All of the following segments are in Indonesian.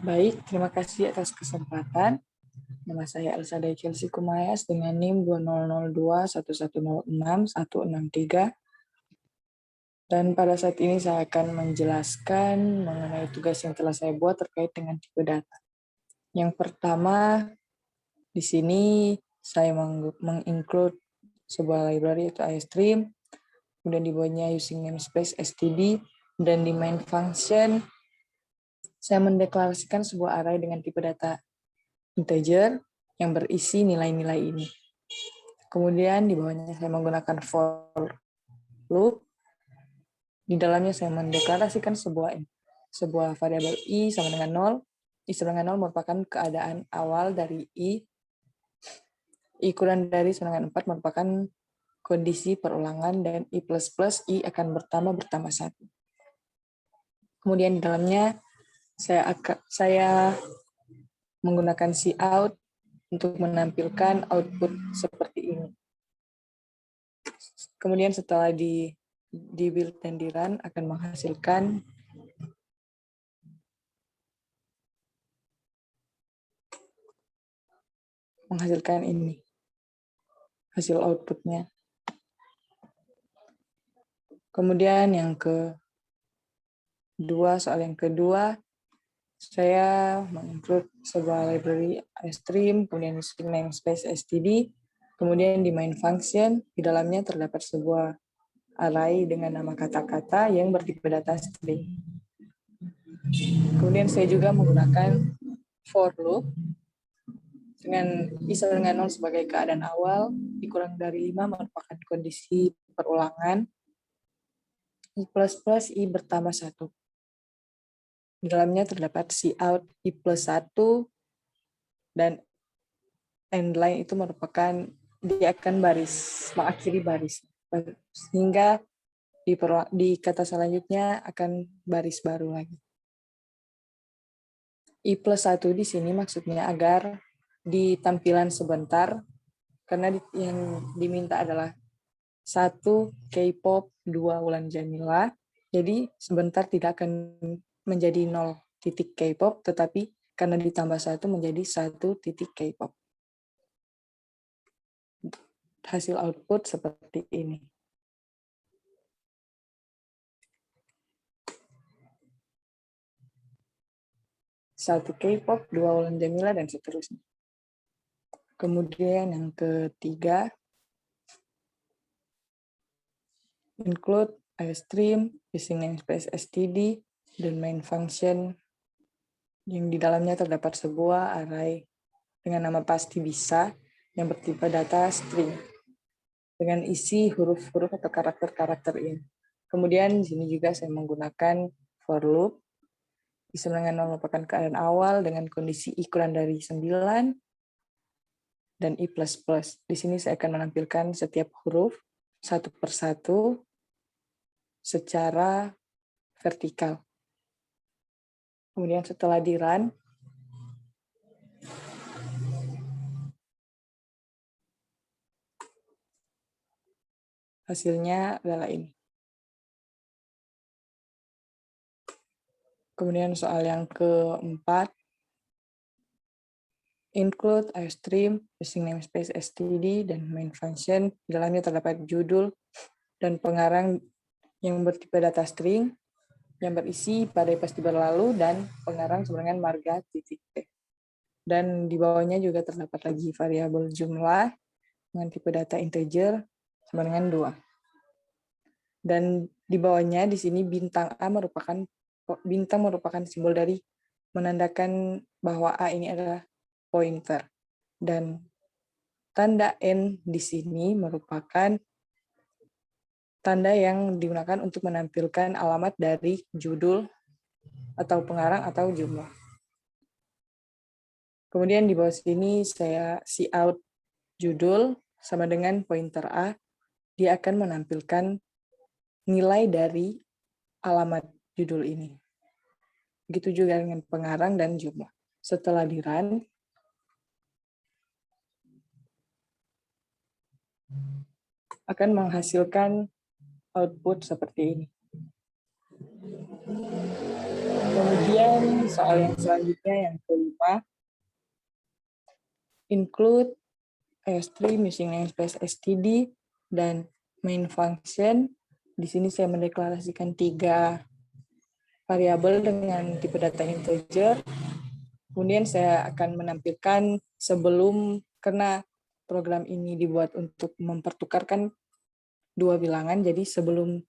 Baik, terima kasih atas kesempatan. Nama saya Elsa Day Chelsea Kumayas dengan NIM 20021106-163. Dan pada saat ini saya akan menjelaskan mengenai tugas yang telah saya buat terkait dengan tipe data. Yang pertama, di sini saya menginclude sebuah library yaitu iStream, kemudian di bawahnya using namespace std, dan di main function saya mendeklarasikan sebuah array dengan tipe data integer yang berisi nilai-nilai ini. Kemudian di bawahnya saya menggunakan for loop. Di dalamnya saya mendeklarasikan sebuah variabel i sama dengan 0. I sama dengan 0 merupakan keadaan awal dari i. I kurang dari sama dengan 4 merupakan kondisi perulangan, dan i plus plus i akan bertambah 1. Kemudian di dalamnya saya menggunakan cout untuk menampilkan output seperti ini. Kemudian setelah di build dan di run akan menghasilkan ini, hasil outputnya. Kemudian soal yang kedua, saya menginclude sebuah library iStream, kemudian using namespace std, kemudian di main function, di dalamnya terdapat sebuah array dengan nama kata-kata yang bertipe data string. Kemudian saya juga menggunakan for loop dengan i sama dengan 0 sebagai keadaan awal, i kurang dari 5 merupakan kondisi perulangan, i plus plus i bertambah 1. Di dalamnya terdapat cout i plus 1, dan endline itu merupakan dia akan mengakhiri baris, sehingga di kata selanjutnya akan baris baru lagi. I plus 1 di sini maksudnya agar di tampilan sebentar, karena yang diminta adalah 1 K-pop, 2 Wulan Jamila, jadi sebentar tidak akan menjadi 0 titik K-pop, tetapi karena ditambah 1 menjadi 1 titik K-pop. Hasil output seperti ini. Satu K-pop, 2 Wulan Jamila, dan seterusnya. Kemudian yang ketiga, include iStream, using namespace std, dan main function yang di dalamnya terdapat sebuah array dengan nama pasti bisa yang bertipe data string dengan isi huruf-huruf atau karakter-karakter ini. Kemudian di sini juga saya menggunakan for loop. I sama dengan 0 merupakan keadaan awal dengan kondisi i kurang dari 9 dan i plus plus. Di sini saya akan menampilkan setiap huruf satu persatu secara vertikal. Kemudian setelah di run, hasilnya adalah ini. Kemudian soal yang keempat, include iStream using namespace std dan main function. Di dalamnya terdapat judul dan pengarang yang bertipe data string yang berisi badai pasti berlalu dan pengarang sebenarnya marga titik T. Dan di bawahnya juga terdapat lagi variabel jumlah dengan tipe data integer sama dengan 2. Dan di bawahnya di sini bintang merupakan simbol dari menandakan bahwa A ini adalah pointer. Dan tanda N di sini merupakan tanda yang digunakan untuk menampilkan alamat dari judul atau pengarang atau jumlah. Kemudian di bawah sini saya cout judul sama dengan pointer A, dia akan menampilkan nilai dari alamat judul ini. Begitu juga dengan pengarang dan jumlah. Setelah di run, akan menghasilkan output seperti ini. Kemudian soal yang selanjutnya yang kelima, include stream using namespace std dan main function. Di sini saya mendeklarasikan 3 variabel dengan tipe data integer. Kemudian saya akan menampilkan sebelum, karena program ini dibuat untuk mempertukarkan 2 bilangan, jadi sebelum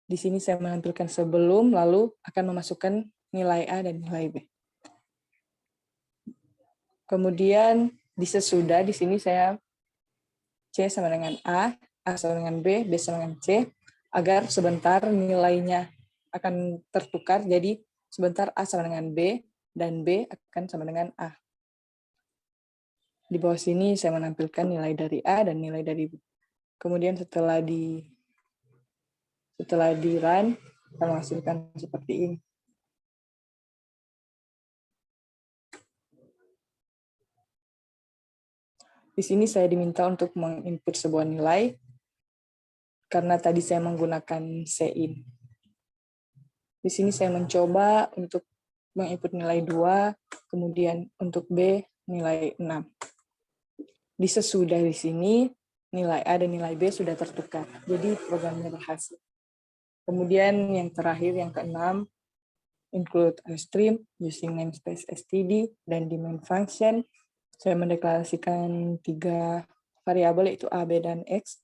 di sini saya menampilkan sebelum, lalu akan memasukkan nilai A dan nilai B. Kemudian di sesudah, di sini saya C sama dengan A sama dengan B sama dengan C, agar sebentar nilainya akan tertukar, jadi sebentar A sama dengan B, dan B akan sama dengan A. Di bawah sini saya menampilkan nilai dari A dan nilai dari B. Kemudian setelah di run, kita menghasilkan seperti ini. Di sini saya diminta untuk menginput sebuah nilai, karena tadi saya menggunakan sein. Di sini saya mencoba untuk menginput nilai 2, kemudian untuk B nilai 6. Di sesudah di sini, nilai A dan nilai B sudah tertukar. Jadi programnya berhasil. Kemudian yang terakhir, yang keenam, include a stream using namespace std, dan di main function, saya mendeklarasikan 3 variabel, yaitu A, B, dan X,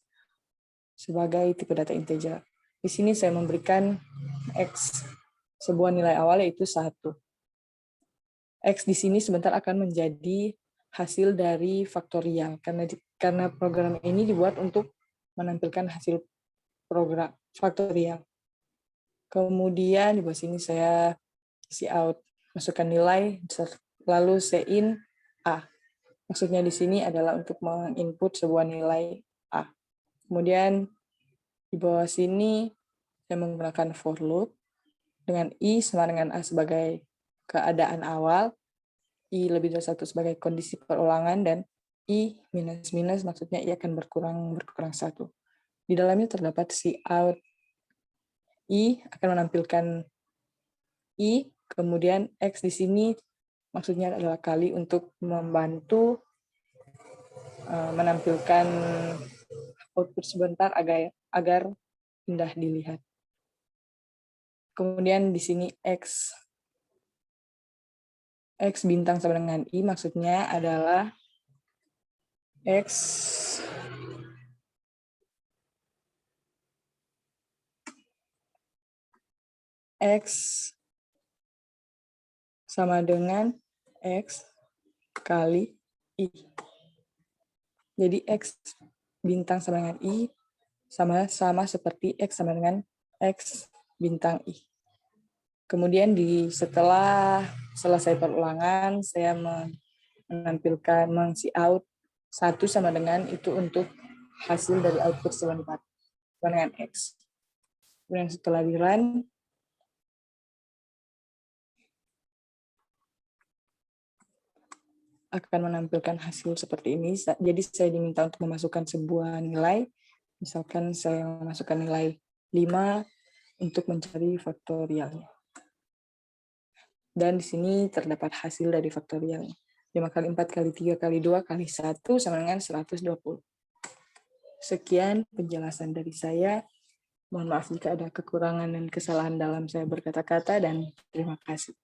sebagai tipe data integer. Di sini saya memberikan X sebuah nilai awal, yaitu 1. X di sini sebentar akan menjadi hasil dari faktorial, karena program ini dibuat untuk menampilkan hasil program faktorial. Kemudian di bawah sini saya isi out, masukkan nilai, lalu sein A. Maksudnya di sini adalah untuk menginput sebuah nilai A. Kemudian di bawah sini saya menggunakan for loop dengan I sama dengan A sebagai keadaan awal, I lebih dari 1 sebagai kondisi perulangan, dan I minus maksudnya I akan berkurang 1. Di dalamnya terdapat cout I akan menampilkan I, kemudian X di sini maksudnya adalah kali untuk membantu menampilkan output sebentar agar indah dilihat. Kemudian di sini X bintang sama dengan I maksudnya adalah X sama dengan X kali I. Jadi X bintang sama dengan I sama seperti X sama dengan X bintang I. Kemudian setelah selesai perulangan, saya menampilkan cout 1 sama dengan itu untuk hasil dari output sebentar dengan X. Kemudian setelah di run, akan menampilkan hasil seperti ini. Jadi saya diminta untuk memasukkan sebuah nilai. Misalkan saya memasukkan nilai 5 untuk mencari faktorialnya. Dan di sini terdapat hasil dari faktorialnya. 5 kali 4 kali 3 kali 2 kali 1 sama dengan 120. Sekian penjelasan dari saya. Mohon maaf jika ada kekurangan dan kesalahan dalam saya berkata-kata, dan terima kasih.